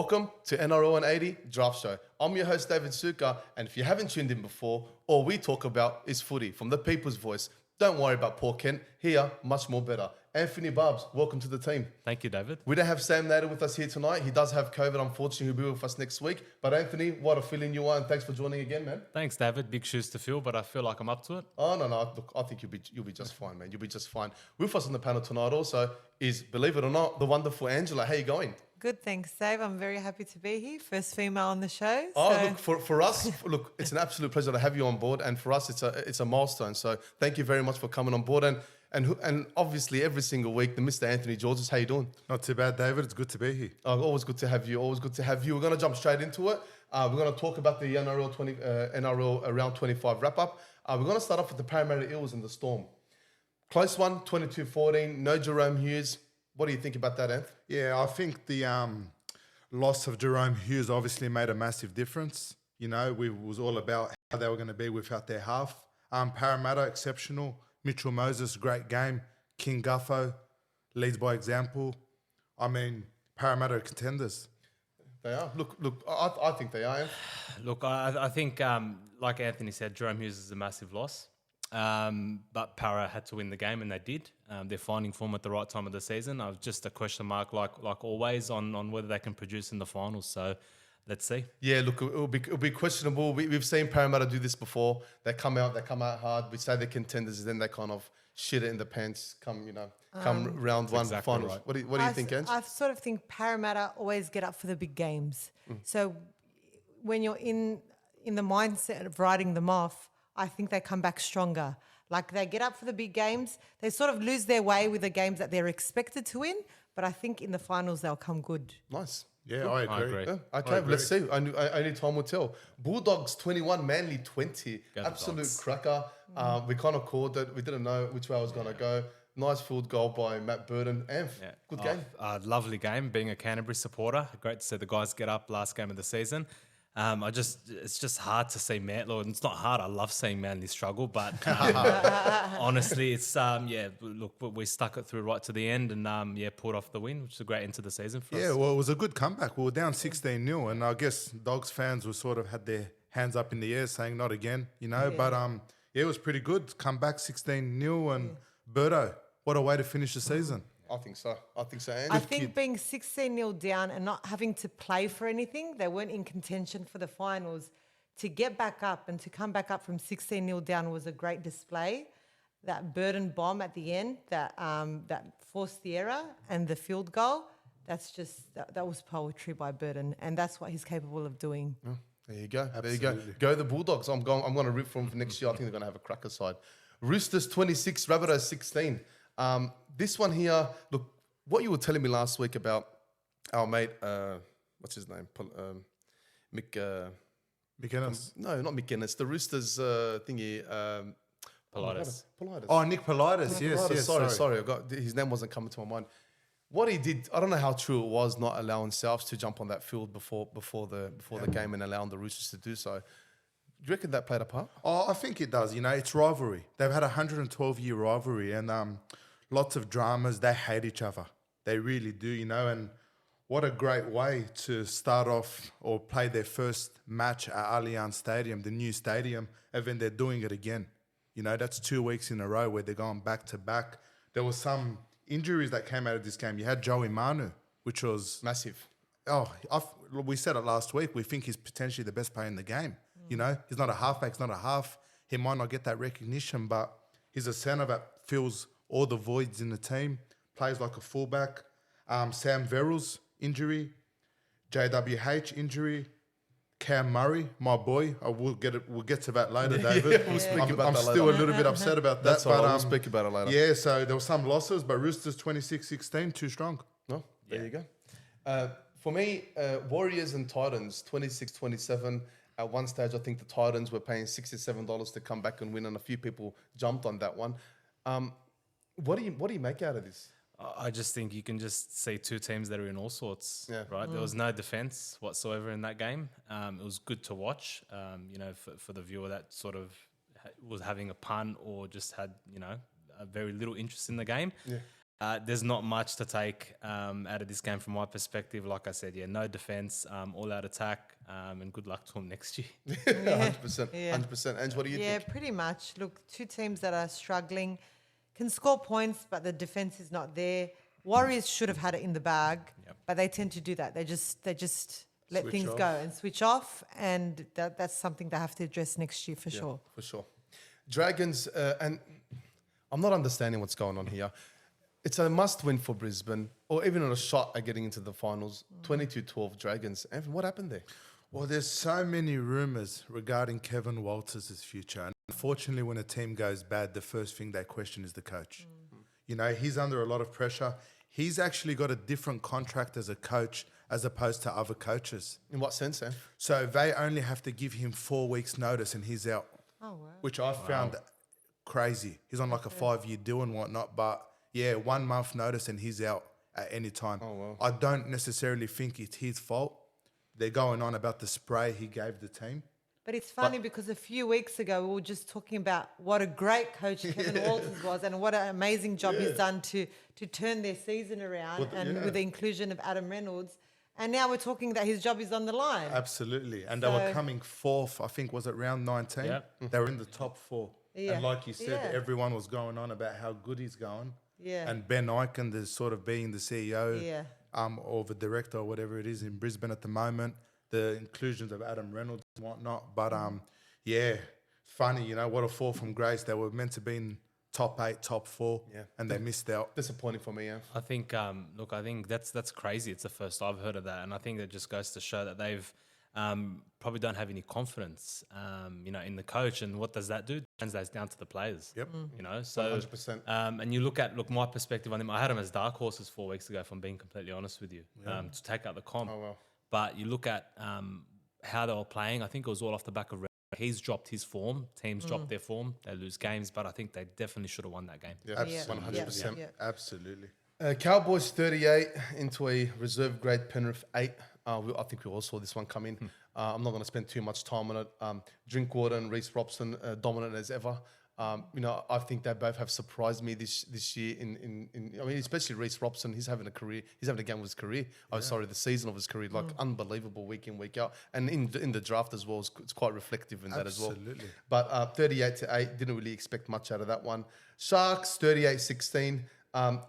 Welcome to NRL 180 Draft Show. I'm your host, David Suka, and if you haven't tuned in before, all we talk about is footy from the people's voice. Don't worry about Paul Kent. Here, much more better. Anthony Barbs, welcome to the team. Thank you, David. We don't have Sam Nader with us here tonight. He does have COVID, unfortunately. He'll be with us next week. But Anthony, what a feeling you are, and thanks for joining again, man. Thanks, David. Big shoes to fill, but I feel like I'm up to it. Oh, no. Look, I think you'll be just fine, man. You'll be just fine. With us on the panel tonight also is, believe it or not, the wonderful Angela. How you going? Good, thanks, Dave. I'm very happy to be here. First female on the show. Oh, so- look, for us, look, it's an absolute pleasure to have you on board. And for us, it's a milestone. So thank you very much for coming on board. And obviously, every single week, the Mr. Anthony Georges, how you doing? Not too bad, David. It's good to be here. Oh, always good to have you. Always good to have you. We're going to jump straight into it. We're going to talk about the NRL Around 25 wrap-up. We're going to start off with the Parramatta Eels and the Storm. Close one, 22-14. No Jerome Hughes. What do you think about that, Anth? Yeah, I think the loss of Jerome Hughes obviously made a massive difference. You know, we was all about how they were going to be without their half. Parramatta, exceptional. Mitchell Moses, great game. King Guffo leads by example. I mean, Parramatta are contenders. They are. Look. I think they are. Look, I think, like Anthony said, Jerome Hughes is a massive loss. But Para had to win the game, and they did. They're finding form at the right time of the season. I've just a question mark, like always, on whether they can produce in the finals. So let's see. Yeah, look, it'll be questionable. We've seen Parramatta do this before. They come out hard. We say they're contenders, and then they kind of shit it in the pants. Come round one exactly finals. right. What do you think, Ange? I sort of think Parramatta always get up for the big games. So when you're in the mindset of writing them off, I think they come back stronger. Like they get up for the big games. They sort of lose their way with the games that they're expected to win. But I think in the finals, they'll come good. Nice. Yeah, I agree. Yeah, okay, let's see. Only time will tell. Bulldogs 21, Manly 20. Go the Absolute Dogs. cracker. We kind of called it. We didn't know which way I was going to go. Nice field goal by Matt Burton. Good game. Lovely game. Being a Canterbury supporter, great to see the guys get up last game of the season. It's just hard to see Manly. It's not hard. I love seeing Manly struggle, but honestly, it's Look, we stuck it through right to the end, and pulled off the win, which is a great end to the season for us. Yeah, well, it was a good comeback. We were down 16-0, and I guess Dogs fans were sort of had their hands up in the air saying not again, you know. Yeah. But it was pretty good. Come back 16-0, and Birdo, what a way to finish the season. I think so. Ange. I think being 16-0 down and not having to play for anything, they weren't in contention for the finals. To get back up and to come back up from 16-0 down was a great display. That Burton bomb at the end, that forced the error and the field goal, that was poetry by Burton, and that's what he's capable of doing. There you go. Absolutely. There you go. Go the Bulldogs. I'm going to rip from next year. I think they're going to have a cracker side. Roosters 26, Rabbitohs 16. This one here, look, what you were telling me last week about our mate, what's his name? McInnes. No, not McInnes. The Roosters thingy. Politis. Politis. Oh, Nick Politis. Yes, Politis. Sorry. His name wasn't coming to my mind. What he did, I don't know how true it was, not allowing Souths to jump on that field before the game and allowing the Roosters to do so. Do you reckon that played a part? Oh, I think it does. You know, it's rivalry. They've had a 112-year rivalry, and lots of dramas. They hate each other. They really do, you know. And what a great way to start off or play their first match at Allianz Stadium, the new stadium, and then they're doing it again. You know, that's 2 weeks in a row where they're going back to back. There was some injuries that came out of this game. You had Joey Manu, which was Massive. we said it last week. We think he's potentially the best player in the game. You know, he's not a halfback, he's not a half. He might not get that recognition, but he's a centre that fills all the voids in the team, plays like a fullback. Sam Verrills injury, JWH injury, Cam Murray, my boy. We'll get to that later, David. We'll speak about I'm that still later. a little bit upset about that. That's all right. We'll speak about it later. Yeah, so there were some losses, but Roosters 26-16, too strong. No, there you go. For me, Warriors and Titans 26-27. At one stage, I think the Titans were paying $67 to come back and win, and a few people jumped on that one. What do you make out of this? I just think you can just see two teams that are in all sorts, Yeah. right? There was no defense whatsoever in that game. It was good to watch, for the viewer that sort of was having a pun or just had, a very little interest in the game. Yeah. there's not much to take out of this game from my perspective. Like I said, no defense, all out attack, and good luck to them next year. 100%. Yeah. 100%. Ange, what do you Yeah, think? pretty much. Look, two teams that are struggling can score points, but the defense is not there. Warriors should have had it in the bag, but they tend to do that. They just let Switch things off. go and switch off, and that's something they have to address next year for sure. For sure. Dragons, and I'm not understanding what's going on here. It's a must win for Brisbane, or even a shot at getting into the finals. 22-12 Dragons. Anthony, what happened there? Well, there's so many rumours regarding Kevin Walters' future. And unfortunately, when a team goes bad, the first thing they question is the coach. You know, he's under a lot of pressure. He's actually got a different contract as a coach as opposed to other coaches. In what sense, Anth? So they only have to give him 4 weeks' notice and he's out, Oh, wow. which I found crazy. He's on like a 5-year deal and whatnot, but 1 month notice and he's out at any time. Oh, wow. I don't necessarily think it's his fault. They're going on about the spray he gave the team. But it's funny because a few weeks ago we were just talking about what a great coach Kevin Walters was and what an amazing job he's done to turn their season around with the inclusion of Adam Reynolds. And now we're talking that his job is on the line. Absolutely. And they were So- coming fourth, I think, was it round 19? Yep. They were in the top 4. Yeah. And like you said, Yeah. everyone was going on about how good he's going. Yeah. And Ben Eichen is sort of being the CEO Yeah. or the director or whatever it is in Brisbane at the moment. The inclusions of Adam Reynolds and whatnot. But funny, you know, what a fall from grace. They were meant to be in top 8, top 4, and they missed out. Disappointing for me, Anth. I think, I think that's crazy. It's the first I've heard of that, and I think that just goes to show that they've probably don't have any confidence, in the coach. And what does that do? It translates down to the players. Yep. So 100%. and you look my perspective on them. I had them as dark horses 4 weeks ago, if I'm being completely honest with you, to take out the comp. Oh, wow. But you look at how they were playing. I think it was all off the back of. He's dropped his form. Teams drop their form. They lose games, but I think they definitely should have won that game. Yeah, Absolutely. 100%. Yeah. Absolutely. Cowboys 38 into a reserve grade Penrith 8. I think we all saw this one come in. I'm not going to spend too much time on it. Drinkwater and Reece Robson dominant as ever. I think they both have surprised me this year. Especially Reece Robson. He's having a career. He's having a game of his career. The season of his career. Like unbelievable week in, week out. And in the draft as well, it's quite reflective in that as well. Absolutely. But 38-8, didn't really expect much out of that one. Sharks 38-16.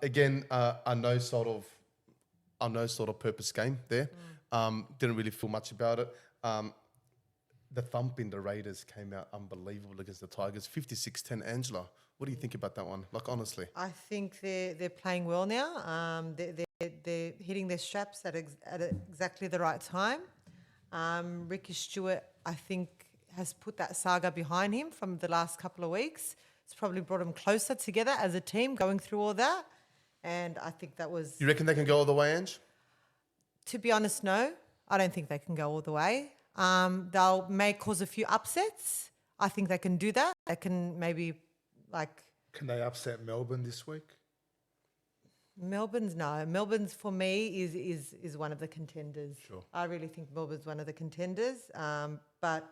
Again, a no sort of purpose game there. Didn't really feel much about it. The thumping the Raiders came out unbelievable against the Tigers. 56-10. Angela, what do you think about that one? Like, honestly. I think they're playing well now. They're hitting their straps at exactly the right time. Ricky Stewart, I think, has put that saga behind him from the last couple of weeks. It's probably brought them closer together as a team going through all that. And I think that was... You reckon they can go all the way, Ange? To be honest, no. I don't think they can go all the way. May cause a few upsets. I think they can do that. They can maybe Can they upset Melbourne this week? Melbourne's for me is one of the contenders. Sure. I really think Melbourne's one of the contenders. But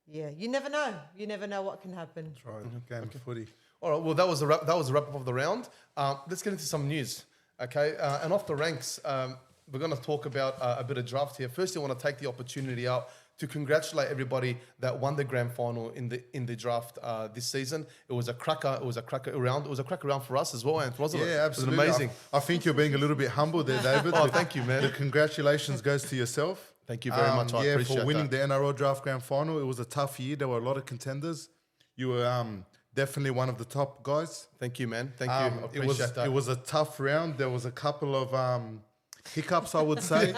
yeah, you never know. You never know what can happen. That's right. Game of footy. All right, well, that was a wrap up of the round. Let's get into some news, okay? And off the ranks, we're going to talk about a bit of draft here. First, I want to take the opportunity out to congratulate everybody that won the grand final in the draft this season. It was a cracker. It was a cracker round. It was a cracker round for us as well, Anth, wasn't it? Yeah, absolutely. It was amazing. I think you're being a little bit humble there, David. Oh, thank you, man. The congratulations goes to yourself. Thank you very much. I appreciate for winning that. the NRL draft grand final. It was a tough year. There were a lot of contenders. You were definitely one of the top guys. Thank you, man. Thank you. I appreciate that. It was a tough round. There was a couple of hiccups, I would say.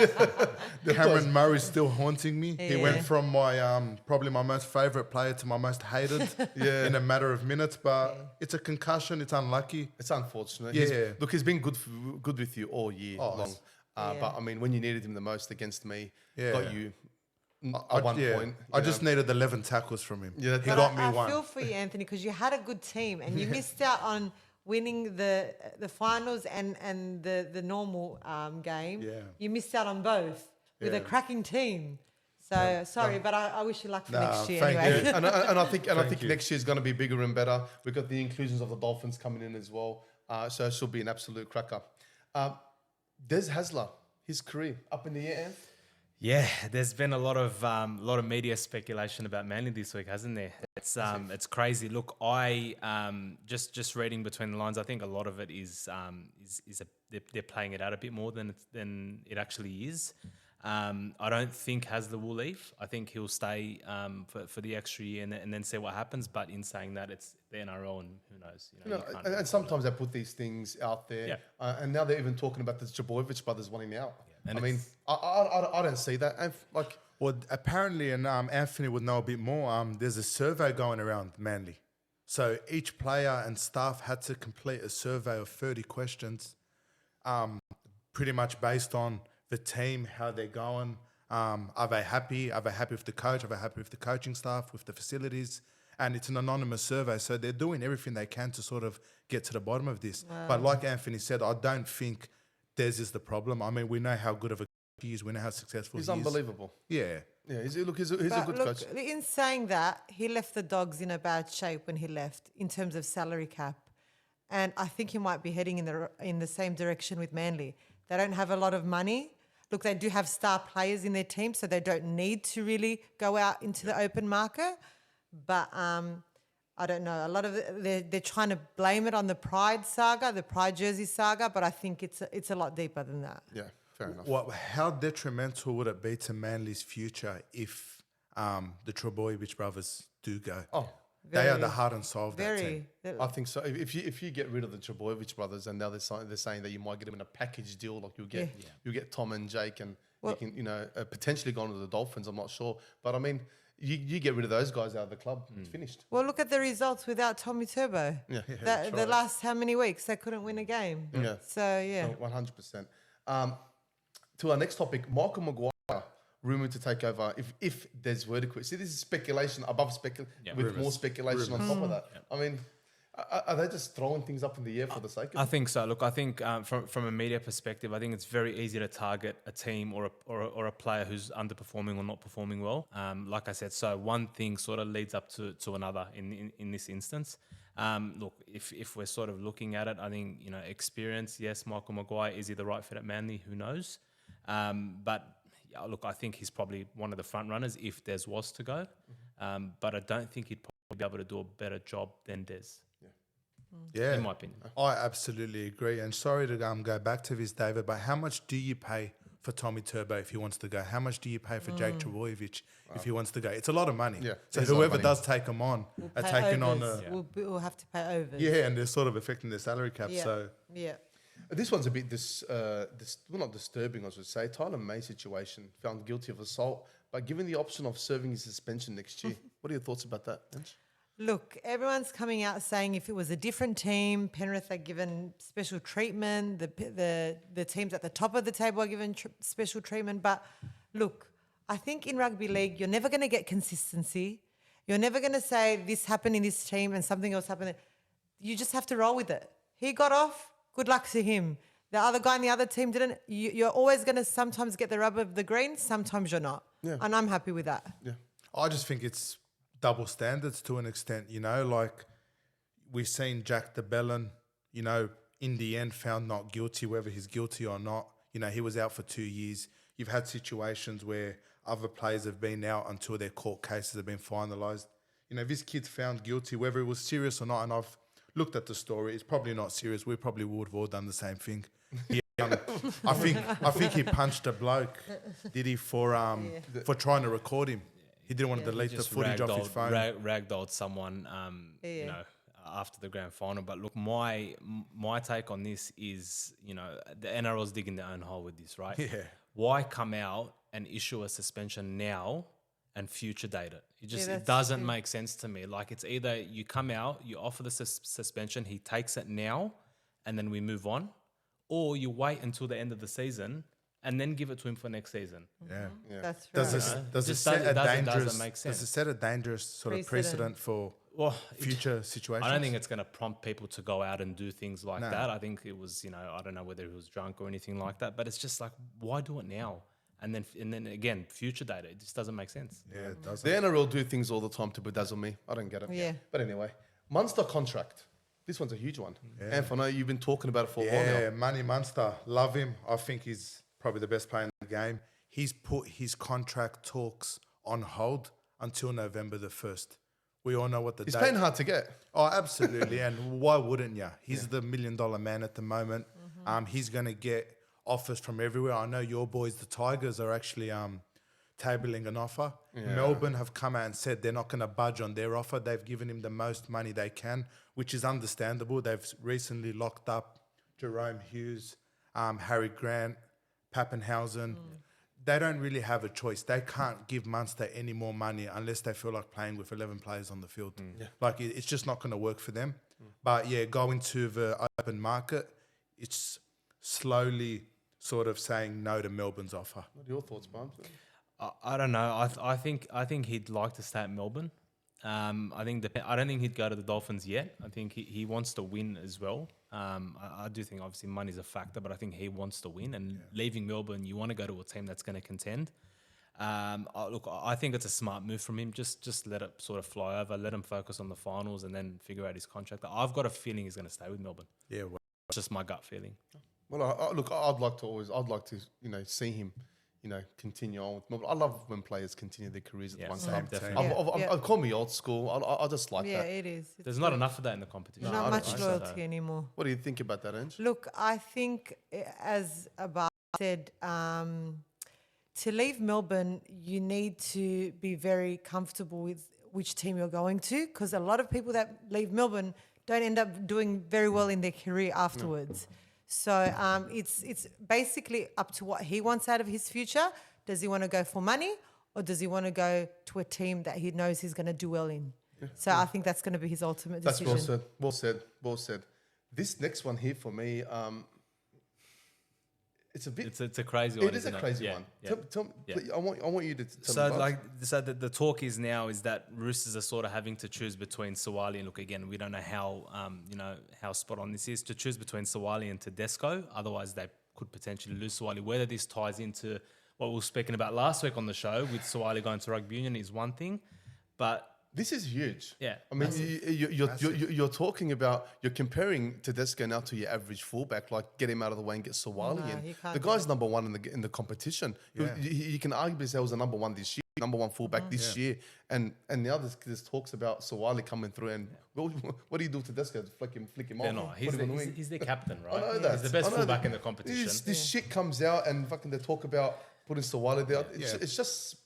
Cameron Murray's still haunting me. He went from my probably my most favourite player to my most hated in a matter of minutes. But it's a concussion. It's unlucky. It's unfortunate. Yeah. He's been good with you all year long. Yeah. But I mean, when you needed him the most against me, Yeah. got you at one point. I you just know. needed 11 tackles from him. Yeah, he But got me I one. feel for you, Anthony, because you had a good team and you missed out on winning the finals and the normal game. Yeah. You missed out on both with a Yeah. cracking team. So sorry, but I wish you luck for Nah, next year thank anyway. and I think Thank you. next year is going to be bigger and better. We've got the inclusions of the Dolphins coming in as well. So it should be an absolute cracker. Des Hasler, his career up in the air. Anth? Yeah, there's been a lot of media speculation about Manly this week, hasn't there? It's crazy. Look, I just reading between the lines, I think a lot of it is they're playing it out a bit more than it actually is. I don't think Hasler will leave. I think he'll stay for the extra year and then see what happens. But in saying that, it's the NRL and who knows? You can't And sometimes they put these things out there, Yeah. And now they're even talking about the Jabojevic brothers wanting out. And I mean, I don't see that. And like, Well, apparently, and Anthony would know a bit more, there's a survey going around Manly. So each player and staff had to complete a survey of 30 questions, pretty much based on the team, how they're going. Are they happy? Are they happy with the coach? Are they happy with the coaching staff, with the facilities? And it's an anonymous survey. So they're doing everything they can to sort of get to the bottom of this. But like Anthony said, I don't think Des is the problem. I mean, we know how good of a coach he is. We know how successful he's he is. unbelievable. Yeah. Yeah, he's a good But coach. in saying that, he left the Dogs in a bad shape when he left in terms of salary cap, and I think he might be heading in the same direction with Manly. They don't have a lot of money. Look, they do have star players in their team, so they don't need to really go out into the open market. But I don't know. A lot of they're trying to blame it on the Pride saga, the Pride jersey saga, but I think it's a lot deeper than that. Yeah, fair enough. Well, how detrimental would it be to Manly's future if the Trbojevic brothers do go? Oh, they are Very. the heart and soul of that team. I think so. If you get rid of the Trbojevic brothers, and now they're saying that you might get them in a package deal, like you'll get Tom and Jake, and you can potentially go on to the Dolphins. I'm not sure, but I mean, you get rid of those guys out of the club, it's finished. Well, look at the results without Tommy Turbo. Yeah, The last how many weeks they couldn't win a game. Yeah. So yeah. 100%. To our next topic, Michael Maguire rumored to take over if Des were to quit. See, this is speculation above with more speculation on top of that. I mean, are they just throwing things up in the air for the sake of I it? think so. Look, I think from a media perspective, I think it's very easy to target a team or a player who's underperforming or not performing well. Like I said, so one thing sort of leads up to another in this instance. Look, if we're sort of looking at it, I think experience. Yes, Michael Maguire, is he the right fit at Manly? Who knows? But yeah, look, I think he's probably one of the front runners if Des was to go. But I don't think he'd probably be able to do a better job than Des. Yeah, In my opinion. I absolutely agree. And sorry to go back to this, David, but how much do you pay for Tommy Turbo if he wants to go? How much do you pay for Jake Trbojevic if he wants to go? It's a lot of money. Yeah, So it's a lot of whoever money. does take him on are Pay taking on overs. a... We'll have to pay overs. Yeah, and they're sort of affecting their salary cap. Yeah. So Yeah. This one's a bit not disturbing, I should say. Tyler May situation, found guilty of assault, but given the option of serving his suspension next year. What are your thoughts about that, Ange? Look, everyone's coming out saying if it was a different team, Penrith are given special treatment. The teams at the top of the table are given special treatment. But look, I think in rugby league, you're never going to get consistency. You're never going to say this happened in this team and something else happened. You just have to roll with it. He got off. Good luck to him. The other guy in the other team didn't. You're always going to sometimes get the rub of the green. Sometimes you're not. Yeah. And I'm happy with that. Yeah. I just think it's double standards to an extent, like we've seen Jack de Belin, in the end found not guilty, whether he's guilty or not. He was out for 2 years. You've had situations where other players have been out until their court cases have been finalised. This kid's found guilty, whether it was serious or not, and I've looked at the story, it's probably not serious. We probably would have all done the same thing. I think he punched a bloke, did he, for trying to record him. He didn't want to delete the Just footage off his phone. Ragdolled someone, after the grand final. But look, my take on this is, the NRL's digging their own hole with this, right? Yeah. Why come out and issue a suspension now and future date it? It that's doesn't true. make sense to me. Like, it's either you come out, you offer the suspension, he takes it now, and then we move on, or you wait until the end of the season and then give it to him for next season. Yeah. That's right. Does Just it set a doesn't dangerous? make Does sense. it set a dangerous sort of precedent for Well, future situations? I don't think it's going to prompt people to go out and do things like No. that. I think it was, I don't know whether he was drunk or anything like that, but it's just like, why do it now? And then again, future data, it just doesn't make sense. Yeah, it The doesn't. NRL do things all the time to bedazzle me. I don't get it. Yeah. But anyway, Munster contract. This one's a huge one. Anth, I know you've been talking about it for a while Yeah, now. Money Munster, love him. I think he's probably the best player in the game. He's put his contract talks on hold until November the 1st. We all know what the He's date. playing hard to get. Oh, absolutely. And why wouldn't you? He's the $1 million man at the moment. He's going to get offers from everywhere. I know your boys, the Tigers, are actually tabling an offer. Melbourne have come out and said they're not going to budge on their offer. They've given him the most money they can, which is understandable. They've recently locked up Jerome Hughes, Harry Grant, Pappenhausen. They don't really have a choice. They can't give Munster any more money unless they feel like playing with 11 players on the field. Like, it's just not going to work for them. But, yeah, going to the open market, it's slowly sort of saying no to Melbourne's offer. What are your thoughts, Barnes? I don't know. I think he'd like to stay at Melbourne. I don't think he'd go to the Dolphins yet. I think he wants to win as well. I do think obviously money's a factor, but I think he wants to win. And leaving Melbourne, you want to go to a team that's going to contend. Look, I think it's a smart move from him. Just let it sort of fly over. Let him focus on the finals and then figure out his contract. I've got a feeling he's going to stay with Melbourne. Yeah, well, It's just my gut feeling. Well, look, I'd like to see him, continue on with Melbourne. I love when players continue their careers at one time. definitely. I've called me old school. I just like Yeah, that. it is. There's not enough of that in the competition. There's not much right? loyalty anymore. What do you think about that, Ange? Look, I think, as Abba said, to leave Melbourne, you need to be very comfortable with which team you're going to, because a lot of people that leave Melbourne don't end up doing very well in their career afterwards. So it's basically up to what he wants out of his future. Does he want to go for money, or does he want to go to a team that he knows he's going to do well in? So I think that's going to be his ultimate That's decision. well said. This next one here for me, it's a bit. It's a crazy one. It is a isn't crazy Yeah, one. yeah. Tell Yeah. please, I want you to tell So me. the talk is now is that Roosters are sort of having to choose between Sawali and look again. We don't know how spot on this is to choose between Sawali and Tedesco. Otherwise, they could potentially lose Sawali. Whether this ties into what we were speaking about last week on the show with Sawali going to rugby union is one thing, but This is huge. Yeah, I mean, you're talking about, you're comparing Tedesco now to your average fullback, like get him out of the way and get Sawali No, in. you can't The do guy's number one in the competition. Yeah. You can arguably say he was the number one this year, number one fullback this year, and now there's talks about Sawali coming through. And what do you do with Tedesco? Flick him they're off. not. Put him on the wing? He's their captain, right? I know that. He's the best I know fullback that. in the competition. This shit comes out and fucking they talk about putting Sawali there. It's just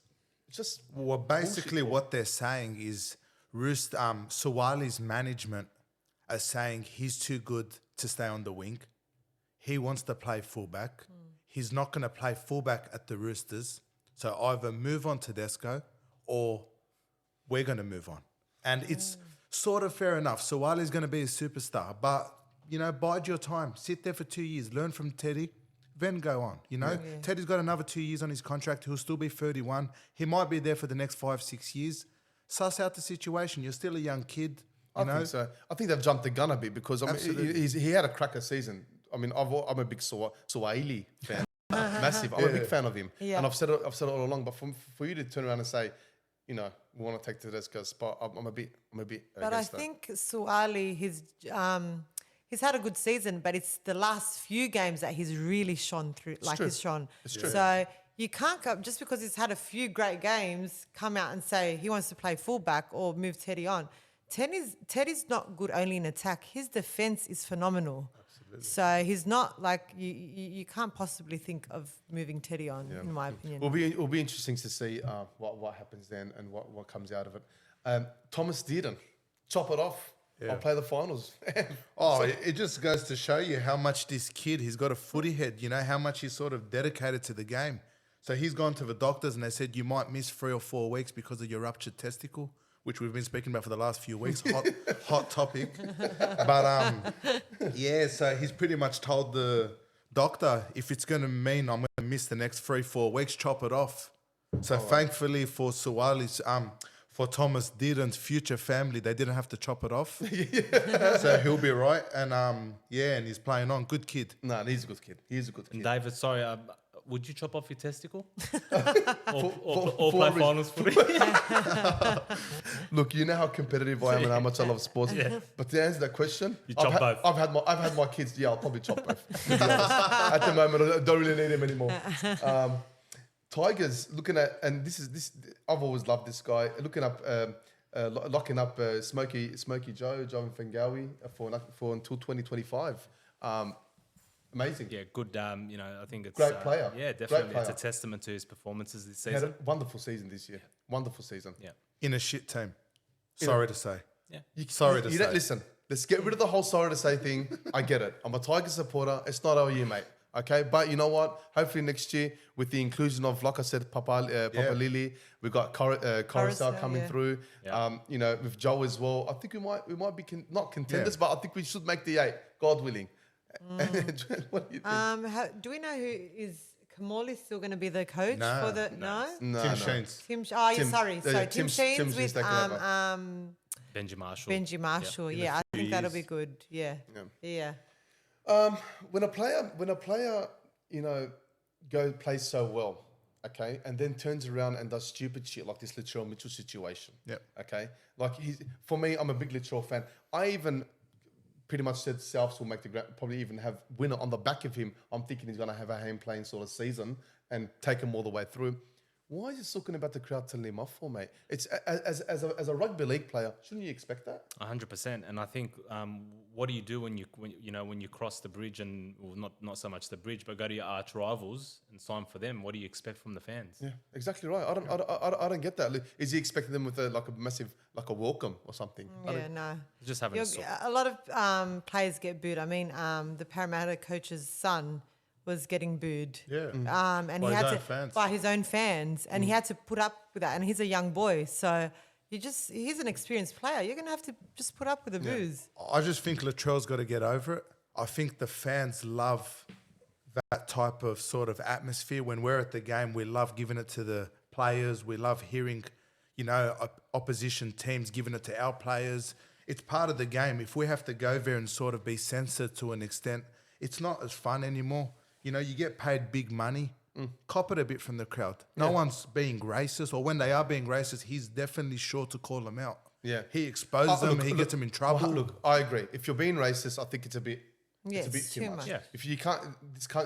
Well, basically what they're saying is Sawali's management are saying he's too good to stay on the wing. He wants to play fullback. He's not going to play fullback at the Roosters. So either move on to Tedesco or we're going to move on. And it's sort of fair enough. Sawali's going to be a superstar, but, bide your time. Sit there for 2 years. Learn from Teddy. Then go on, Teddy's got another 2 years on his contract. He'll still be 31. He might be there for the next 5-6 years. Suss out the situation. You're still a young kid. I think so. I think they've jumped the gun a bit because he had a cracker season. I mean, I'm a big Sawali fan, massive. I'm a big fan of him, Yeah. and I've said it all along. But for you to turn around and say, we want to take Tedesco's spot, I'm a bit. But I against that. think Sawali, he's had a good season, but it's the last few games that he's really shone through. He's shone. It's true. So you can't go just because he's had a few great games, come out and say he wants to play fullback or move Teddy on. Teddy's not good only in attack. His defense is phenomenal. Absolutely. So he's not like you can't possibly think of moving Teddy on, in my opinion. It'll be interesting to see what happens then and what comes out of it. Thomas Dearden, chop it off. I'll play the finals. It just goes to show you how much this kid, he's got a footy head, how much he's sort of dedicated to the game. So he's gone to the doctors and they said, you might miss 3 or 4 weeks because of your ruptured testicle, which we've been speaking about for the last few weeks. Hot topic. But so he's pretty much told the doctor, if it's going to mean I'm going to miss the next 3-4 weeks, chop it off. So thankfully for Sawali's, for Thomas Dearden's future family, they didn't have to chop it off. So he'll be right. And and he's playing on. Good kid. No, he's a good kid. He's a good kid. And David, sorry, would you chop off your testicle? For or play a reason. finals footy? Look, you know how competitive I am and how much I love sports. But to answer that question, You chop both. I've had my kids. Yeah, I'll probably chop both. To be honest. At the moment, I don't really need them anymore. Tigers looking at, and this. I've always loved this guy. Looking up, locking up Smokey Joe, Jovan Fangawi for until 2025. Amazing. Yeah, good. I think it's Great player. Yeah, Great definitely. It's player. a testament to his performances this He had season. a wonderful season this year. Wonderful season. Yeah, In a shit team. Sorry to say. yeah. Sorry to You say. don't listen. Let's get rid of the whole sorry to say thing. I get it. I'm a Tiger supporter. It's not our year, mate. Okay, but you know what? Hopefully next year, with the inclusion of, like I said, Papa Lily, we got Coruscant Coruscant, coming yeah. through. Yeah. With Joe as well. I think we might be not contenders, but I think we should make the 8, God willing. What do you think? Do we know who is Kamali still going to be the coach No, for the No, Tim no. Sheens. Tim? Oh, yeah, Tim- sorry. yeah, So yeah, Tim Tim's Sheens just with taken over. Benji Marshall. Benji Marshall. Yeah, I think that'll be good. Yeah. When a player, plays so well, okay, and then turns around and does stupid shit like this Latrell Mitchell situation. Yep. Okay, like for me, I'm a big Latrell fan. I even pretty much said Souths will make the probably even have winner on the back of him. I'm thinking he's going to have a hand playing sort of season and take him all the way through. Why is he talking about the crowd telling him off for, mate? It's as a rugby league player, shouldn't you expect that? 100%. And I think what do you do when you cross the bridge and not so much the bridge, but go to your arch rivals and sign for them? What do you expect from the fans? Yeah, exactly right. I don't get that. Is he expecting them with a massive a welcome or something? Yeah, no. Just having A lot of players get booed. I mean, the Parramatta coach's son was getting booed. Yeah. And By he his had own to fans. by his own fans, and he had to put up with that. And he's a young boy, so he's an experienced player. You're gonna have to just put up with the boos. I just think Latrell's got to get over it. I think the fans love that type of sort of atmosphere. When we're at the game, we love giving it to the players. We love hearing, opposition teams giving it to our players. It's part of the game. If we have to go there and sort of be censored to an extent, it's not as fun anymore. You get paid big money. Cop it a bit from the crowd. No one's being racist, or when they are being racist, he's definitely sure to call them out. Yeah. He exposes them, he gets them in trouble. Look, I agree. If you're being racist, I think it's a bit. Yeah, it's a bit it's too too much. much. Yeah. If you can't,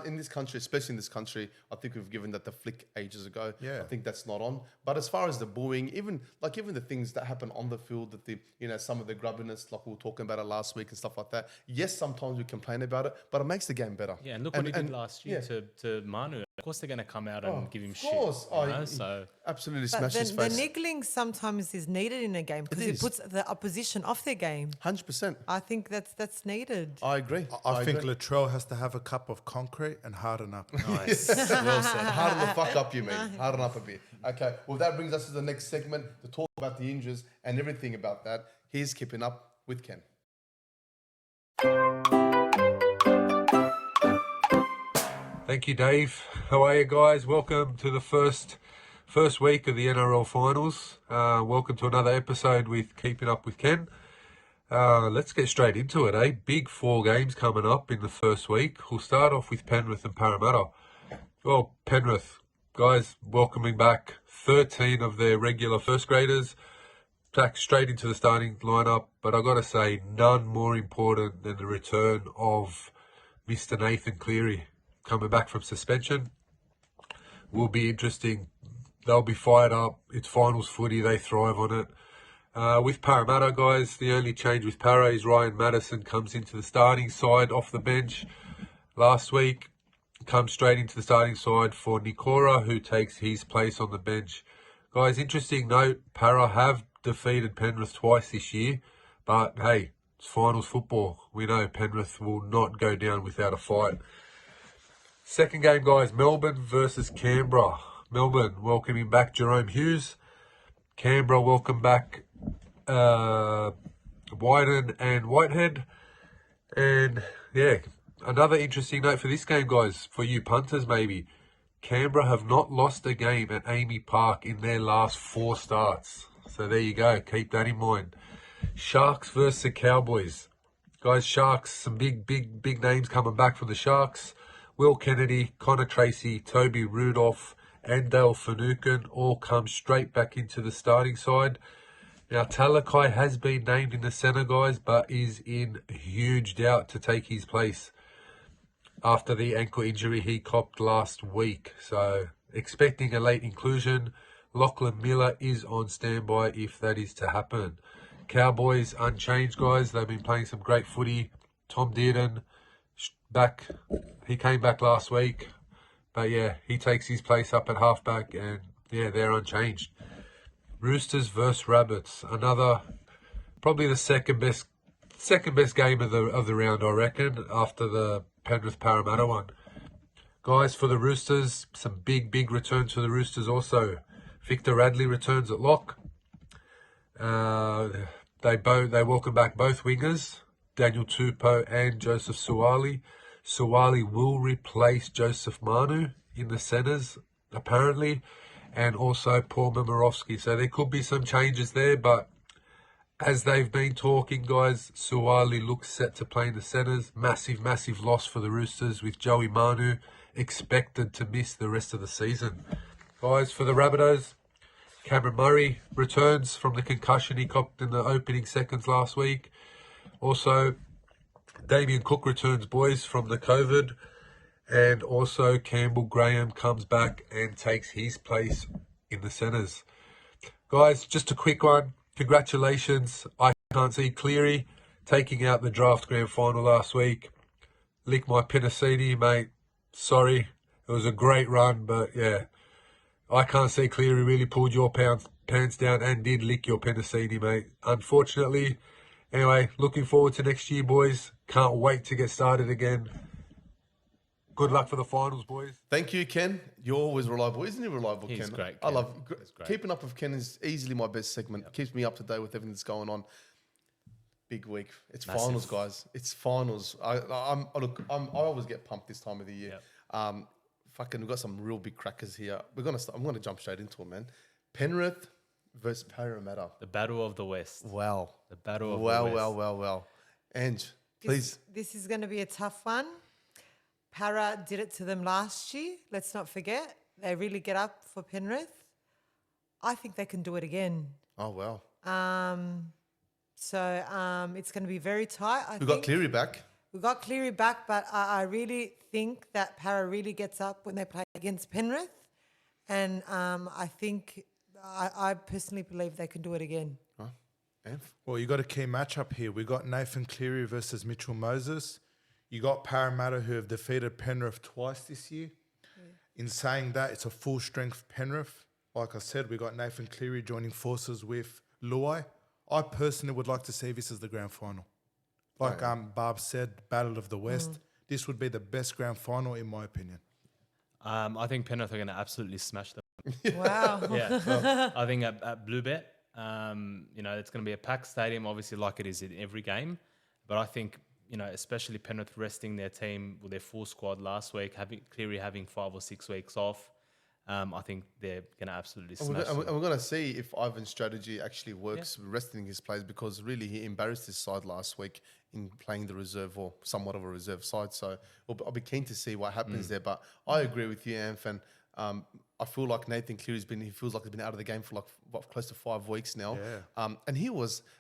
in this country, especially in this country, I think we've given that the flick ages ago. Yeah. I think that's not on. But as far as the booing, even the things that happen on the field, that some of the grubbiness, like we were talking about it last week and stuff like that. Yes, sometimes we complain about it, but it makes the game better. Yeah, and look what he did last year to Manu. Of course, they're going to come out and give him shit. Of course, So absolutely But smash his the face. niggling sometimes is needed in a game because it is. puts the opposition off their game. 100%. I think that's needed. I agree. I think agree. Latrell has to have a cup of concrete and harden up. nice. Well said. Harden the fuck up, you mean. Harden up a bit. Okay, well, that brings us to the next segment to talk about the injuries and everything about that. Here's Keeping Up with Ken. Thank you, Dave. How are you guys? Welcome to the first week of the NRL finals. Welcome to another episode with Keeping Up with Ken. Let's get straight into it, eh? Big 4 games coming up in the first week. We'll start off with Penrith and Parramatta. Well, Penrith, guys, welcoming back 13 of their regular first graders. Back straight into the starting lineup, but I've got to say, none more important than the return of Mr. Nathan Cleary coming back from suspension. Will be interesting. They'll be fired up. It's finals footy. They thrive on it. With Parramatta, guys, the only change with Parra is Ryan Madison comes into the starting side off the bench last week. Comes straight into the starting side for Nikora, who takes his place on the bench. Guys, interesting note, Parra have defeated Penrith twice this year, but hey, it's finals football. We know Penrith will not go down without a fight. Second game, guys, Melbourne versus Canberra. Melbourne welcoming back Jerome Hughes. Canberra welcome back Wyden and Whitehead. And yeah, another interesting note for this game, guys, for you punters maybe. Canberra have not lost a game at Amy Park in their last 4 starts. So there you go. Keep that in mind. Sharks versus the Cowboys. Guys, Sharks, some big names coming back from the Sharks. Will Kennedy, Connor Tracy, Toby Rudolph, and Dale Finucane all come straight back into the starting side. Now, Talakai has been named in the centre, guys, but is in huge doubt to take his place after the ankle injury he copped last week. So, expecting a late inclusion. Lachlan Miller is on standby if that is to happen. Cowboys unchanged, guys. They've been playing some great footy. Tom Dearden back. He came back last week. But yeah, he takes his place up at halfback, and yeah, they're unchanged. Roosters versus Rabbits. Another, probably the second best game of the round, I reckon, after the Penrith Parramatta one. Guys, for the Roosters, some big returns for the Roosters also. Victor Radley returns at lock. They welcome back both wingers, Daniel Tupou and Joseph Suwali. Suwali will replace Joseph Manu in the centres, apparently, and also Paul Momirovski. So there could be some changes there, but as they've been talking, guys, Suwali looks set to play in the centres. Massive loss for the Roosters, with Joey Manu expected to miss the rest of the season. Guys, for the Rabbitohs, Cameron Murray returns from the concussion he copped in the opening seconds last week. Also, Damien Cook returns, boys, from the COVID. And also Campbell Graham comes back and takes his place in the centres. Guys, just a quick one. Congratulations. I can't see Cleary taking out the draft grand final last week. Lick my Penasini, mate. Sorry. It was a great run, but yeah. I can't see Cleary really pulled your pants down and did lick your Penasini, mate. Unfortunately. Anyway, looking forward to next year, boys. Can't wait to get started again. Good luck for the finals, boys. Thank you, Ken. You're always reliable. Isn't he reliable, He's Ken? great, I Ken. love He's great. keeping up with Ken is easily my best segment. Keeps me up to date with everything that's going on. Big week. It's Massive. finals, guys. It's finals. I always get pumped this time of the year. We've got some real big crackers here. I'm gonna jump straight into it, man. Penrith versus Parramatta. The Battle of the West. Wow. The Battle of the West. Well. Ange, please. This is going to be a tough one. Para did it to them last year. Let's not forget. They really get up for Penrith. I think they can do it again. Oh, wow. So it's going to be very tight. We got Cleary back. We got Cleary back, but I really think that Para really gets up when they play against Penrith. And I think, I personally believe they can do it again. Huh? Ange? Well, you got a key matchup here. We got Nathan Cleary versus Mitchell Moses. You got Parramatta, who have defeated Penrith twice this year. In saying that, it's a full strength Penrith. Like I said, we got Nathan Cleary joining forces with Luai. I personally would like to see this as the grand final. Like Barb said, Battle of the West. This would be the best grand final, in my opinion. I think Penrith are going to absolutely smash them. Wow. Yeah. I think at Bluebet, it's going to be a packed stadium, obviously, like it is in every game. But I think, especially Penrith resting their team with their full squad last week, Cleary having 5 or 6 weeks off, I think they're going to absolutely smash them. And we're going to see if Ivan's strategy actually works, resting his players, because really he embarrassed his side last week in playing the reserve or somewhat of a reserve side. So I'll be keen to see what happens there. But I agree with you, Amph, and I feel like Nathan Cleary's feels like he's been out of the game for close to 5 weeks now. Yeah.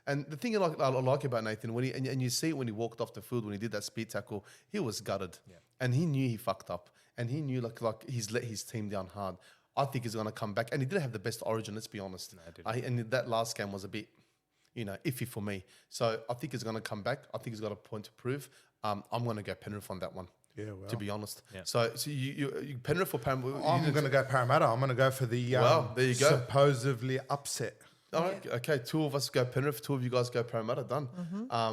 And the thing I like about Nathan, and you see it when he walked off the field, when he did that speed tackle, he was gutted. Yeah. And he knew he fucked up. And he knew like he's let his team down hard. I think he's going to come back. And he didn't have the best origin, let's be honest. No, and that last game was a bit, iffy for me. So I think he's going to come back. I think he's got a point to prove. I'm going to go Penrith on that one. Yeah, well. To be honest. Yeah. So you Penrith or Parramatta? I'm going to go Parramatta. I'm going to go for the there you go. supposedly upset. All right, okay. 2 of us go Penrith. 2 of you guys go Parramatta. Done.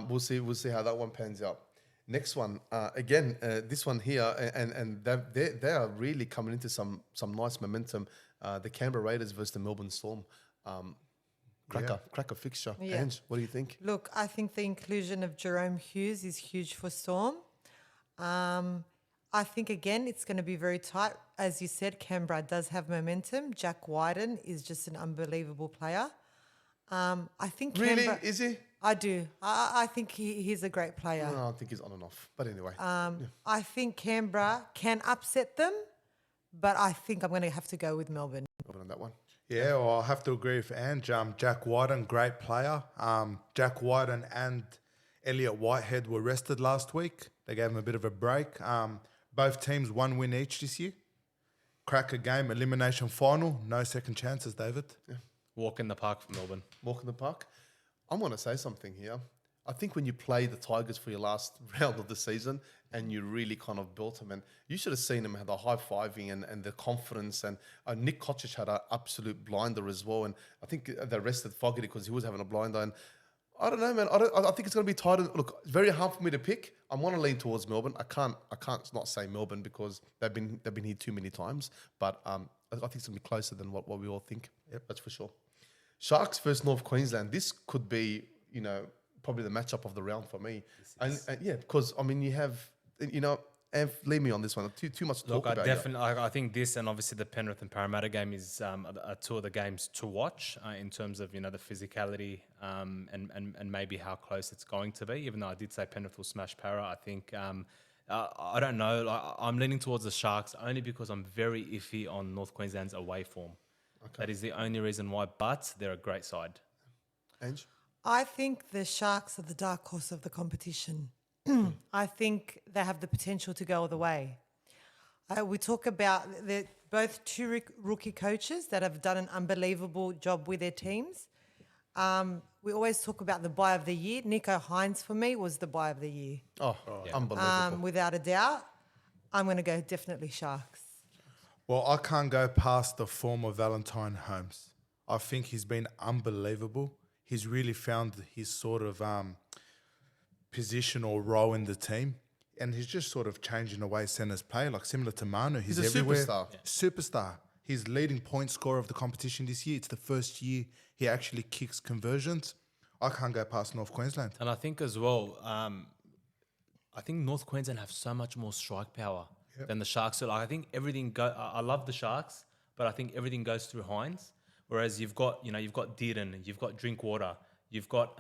We'll see how that one pans out. Next one, this one here, and they are really coming into some nice momentum. The Canberra Raiders versus the Melbourne Storm. Cracker fixture. Yeah. Ange, what do you think? Look, I think the inclusion of Jerome Hughes is huge for Storm. I think, again, it's going to be very tight. As you said, Canberra does have momentum. Jack Wyden is just an unbelievable player. I think Really? Canberra, Is he? I do. I think he's a great player. I don't think he's on and off. But anyway, I think Canberra can upset them, but I think I'm going to have to go with Melbourne. over on that one. Yeah, well, I'll have to agree with Ange. Jack Whiten, great player. Jack Whiten and Elliot Whitehead were rested last week. They gave him a bit of a break. Both teams 1 win each this year. Cracker game, elimination final. No second chances, David. Walk in the park for Melbourne. Walk in the park. I'm going to say something here. I think when you play the Tigers for your last round of the season and you really kind of built them, and you should have seen them have the high-fiving and the confidence. And Nick Kochic had an absolute blinder as well. And I think they rested Fogarty because he was having a blinder. And I don't know, man. I think it's going to be tight. Look, it's very hard for me to pick. I want to lean towards Melbourne. I can't not say Melbourne because they've been here too many times. But I think it's going to be closer than what we all think. Yep, that's for sure. Sharks versus North Queensland. This could be, probably the matchup of the round for me. And yeah, because I mean, you have, Anf, leave me on this one. Too much to talk Look, about. I think this and obviously the Penrith and Parramatta game is are two of the games to watch in terms of the physicality and maybe how close it's going to be. Even though I did say Penrith will smash Para, I think I don't know. I'm leaning towards the Sharks only because I'm very iffy on North Queensland's away form. Okay. That is the only reason why. But they're a great side. Ange? I think the Sharks are the dark horse of the competition. I think they have the potential to go all the way. We talk about both two rookie coaches that have done an unbelievable job with their teams. We always talk about the buy of the year. Nico Hines, for me, was the buy of the year. Unbelievable. Without a doubt. I'm going to go definitely Sharks. Well, I can't go past the form of Valentine Holmes. I think he's been unbelievable. He's really found his sort of position or role in the team. And he's just sort of changing the way centers play, like similar to Manu. He's a everywhere. superstar. Yeah. Superstar. He's leading point scorer of the competition this year. It's the first year he actually kicks conversions. I can't go past North Queensland. And I think as well, I think North Queensland have so much more strike power than the Sharks. So I think everything I love the Sharks, but I think everything goes through Hines. Whereas you've got Dearden, you've got Drinkwater, you've got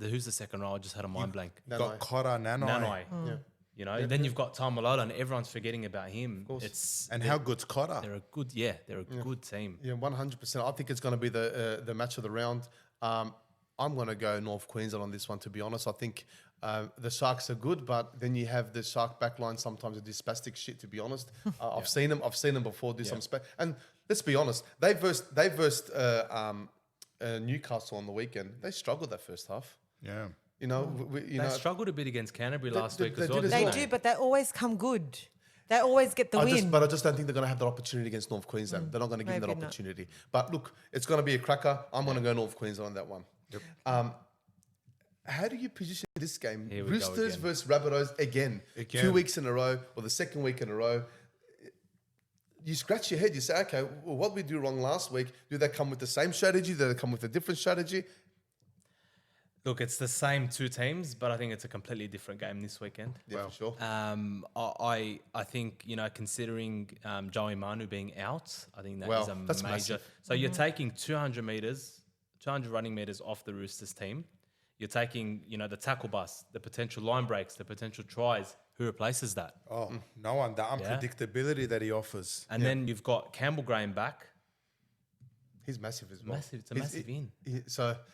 who's the second row? I just had a mind blank. You've got Cotter, Nanai. Nanai. Yeah. Then you've got Tamalolo, and everyone's forgetting about him. And how good's Cotter? They're a good team. Yeah, 100%. I think it's going to be the match of the round. I'm going to go North Queensland on this one, to be honest. I think the Sharks are good, but then you have the Shark backline sometimes with this spastic shit, to be honest. I've seen them before do some and let's be honest, they versed Newcastle on the weekend. They struggled that first half. Yeah. They struggled a bit against Canterbury last week as well. They do, but they always come good. They always get the win. But I just don't think they're going to have that opportunity against North Queensland. They're not going to give them that opportunity. But look, it's going to be a cracker. I'm going to go North Queensland on that one. Yep. How do you position this game? Roosters versus Rabbitohs again. 2 weeks in a row, or the second week in a row. You scratch your head. You say, okay, well, what did we do wrong last week? Do they come with the same strategy? Do they come with a different strategy? Look, it's the same two teams, but I think it's a completely different game this weekend. Yeah, for sure. I think, considering Joey Manu being out, I think that's major. Massive. So you're taking 200 running meters off the Roosters team. You're taking, the tackle bus, the potential line breaks, the potential tries. Who replaces that? Oh, no one. The unpredictability that he offers. And then you've got Campbell Graham back. He's massive as well. Massive. It's a massive in.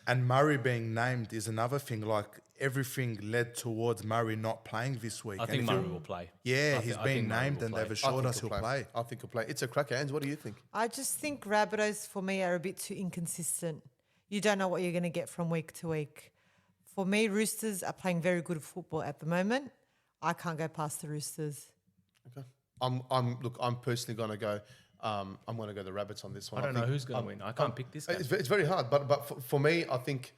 And Murray being named is another thing. Like, everything led towards Murray not playing this week. I think Murray will play. Yeah, he's been named and they've assured us he'll play. I think he'll play. It's a cracker. Ange, what do you think? I just think Rabbitohs, for me, are a bit too inconsistent. You don't know what you're going to get from week to week. For me, Roosters are playing very good football at the moment. I can't go past the Roosters. Okay. I'm personally going to go. I'm going to go the Rabbits on this one. I don't know who's going to win. I can't pick this game. It's very hard, but for me, I think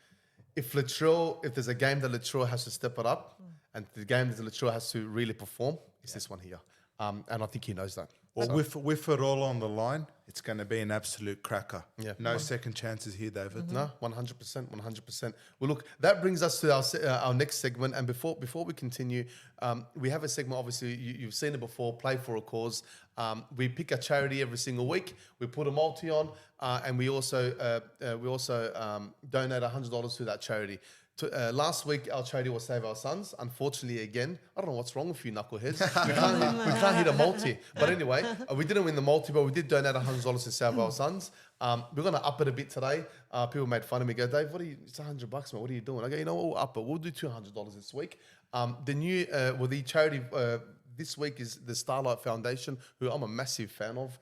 if there's a game that Latrell has to step it up, and the game that Latrell has to really perform, it's this one here. And I think he knows that. Well, with it all on the line, it's going to be an absolute cracker. Yeah. No second chances here, David. No, 100%. Well, look, that brings us to our next segment. And before we continue, we have a segment. Obviously, you've seen it before. Play for a cause. We pick a charity every single week. We put a multi on, and we also donate $100 to that charity. Last week, our charity was Save Our Sons. Unfortunately, again, I don't know what's wrong with you knuckleheads. We can't hit a multi. But anyway, we didn't win the multi, but we did donate $100 to Save Our Sons. We're going to up it a bit today. People made fun of me. Go, Dave, it's $100, man. What are you doing? I go, you know what? We'll up it. We'll do $200 this week. The charity this week is the Starlight Foundation, who I'm a massive fan of.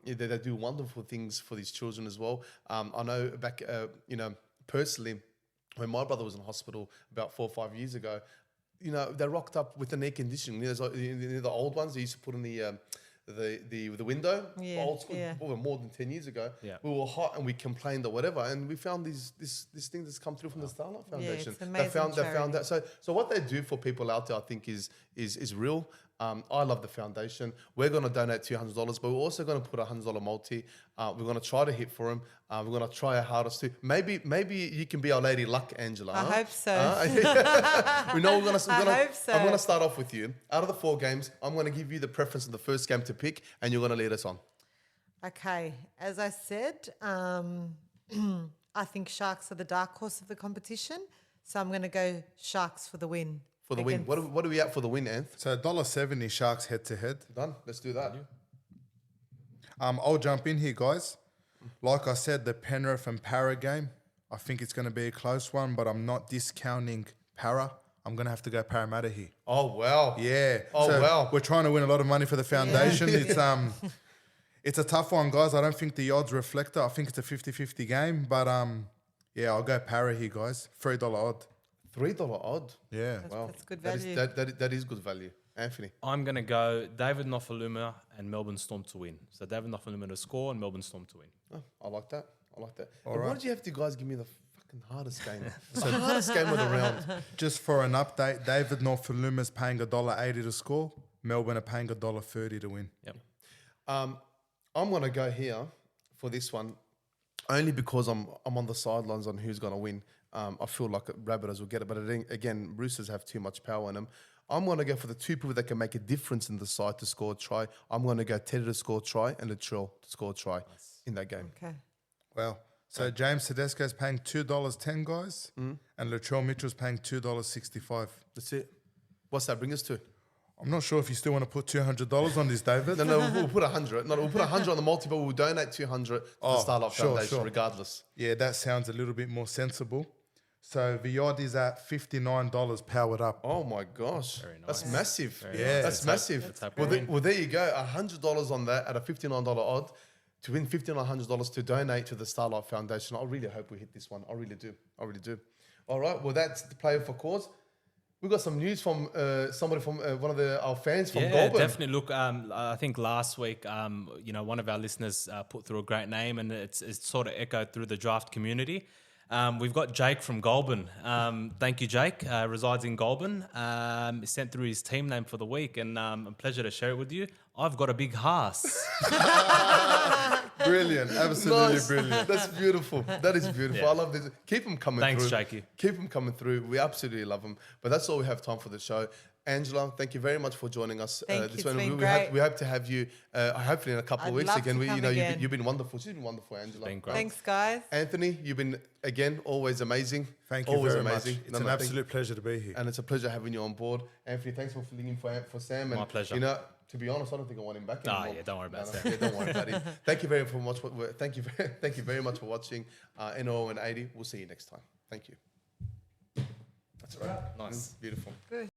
They do wonderful things for these children as well. I know back, personally, when my brother was in hospital about 4 or 5 years ago, they rocked up with an air conditioning. The old ones they used to put in the window, Yeah, old school, yeah. more than 10 years ago. Yeah. We were hot and we complained or whatever, and we found this thing that's come through from the Starlight Foundation. it's amazing They found charity. that. So what they do for people out there, I think, is real. I love the foundation. We're going to donate $200, but we're also going to put a $100 multi. We're going to try to hit for him. We're going to try our hardest to. Maybe you can be our lady luck, Angela. I huh? hope so. We know we're going to. I hope so. I'm going to start off with you. Out of the 4 games, I'm going to give you the preference of the first game to pick, and you're going to lead us on. Okay, as I said, I think Sharks are the dark horse of the competition, so I'm going to go Sharks for the win. For the win. against- What are we at for the win, Anth? So $1.70 Sharks head to head. Done. Let's do that. I'll jump in here, guys. Like I said, the Penrith and Para game, I think it's going to be a close one, but I'm not discounting Para. I'm going to have to go Parramatta here. Oh, wow. Yeah. Oh, So wow. We're trying to win a lot of money for the foundation. It's a tough one, guys. I don't think the odds reflect it. I think it's a 50-50 game, but I'll go Para here, guys. $3 odd. $3 odd. Yeah. Wow. That's good That is- value. that is good value. Anthony. I'm going to go David Nofaluma and Melbourne Storm to win. So David Nofaluma to score and Melbourne Storm to win. Oh, I like that. But right. why did you have to guys give me the fucking hardest game? It's the hardest game of the round. Just for an update, David Northaluma's paying $1.80 to score. Melbourne are paying $1.30 to win. Yep. I'm gonna go here for this one, only because I'm on the sidelines on who's gonna win. I feel like Rabbitohs will get it, but again, Roosters have too much power in them. I'm gonna go for the 2 people that can make a difference in the side to score a try. I'm gonna go Teddy to score a try and Latrell to score a try in that game. Okay. Well, so James Tedesco's paying $2.10, guys, and Latrell Mitchell's paying $2.65. That's it. What's that bring us to? I'm not sure if you still want to put $200 on this, David. No, we'll put 100. No, we'll put 100 on the multi, but we'll donate 200 to the Starlight Foundation, regardless. Yeah, that sounds a little bit more sensible. So the odd is at $59 powered up. Oh my gosh, Very nice. that's massive. Very Yeah. nice. That's massive. let's hope Well, we win. there you go. $100 on that at a $59 odd to win $1,500 to donate to the Starlight Foundation. I really hope we hit this one. I really do. All right. Well, that's the player for cause. We got some news from somebody from one of our fans from Yeah, Goulburn. definitely. Look, I think last week, one of our listeners put through a great name, and it's sort of echoed through the draft community. We've got Jake from Goulburn. Thank you, Jake. Resides in Goulburn. He sent through his team name for the week, and a pleasure to share it with you. I've got a big Haas. Brilliant. Absolutely Nice. brilliant. That's beautiful. That is beautiful. Yeah. I love this. Keep them coming Thanks, through. Jakey. Keep them coming through. We absolutely love them. But that's all we have time for the show. Angela, thank you very much for joining us. Thank you. This It's one. been we great. hope to have you hopefully in a couple of I'd weeks love again. to come You've again. been wonderful. She's been wonderful, Angela. Been great. Thanks, guys. Anthony, you've been again always amazing. Thank you always very amazing. much. It's an absolute pleasure to be here. And it's a pleasure having you on board. Anthony, thanks for filling in for Sam. And, My pleasure. You know, to be honest, I don't think I want him back anymore. yeah, don't worry about Sam. Yeah, don't worry about him. Thank you very much. Thank you very much for watching NO and 80. We'll see you next time. Thank you. That's all right. Nice. Beautiful. Good.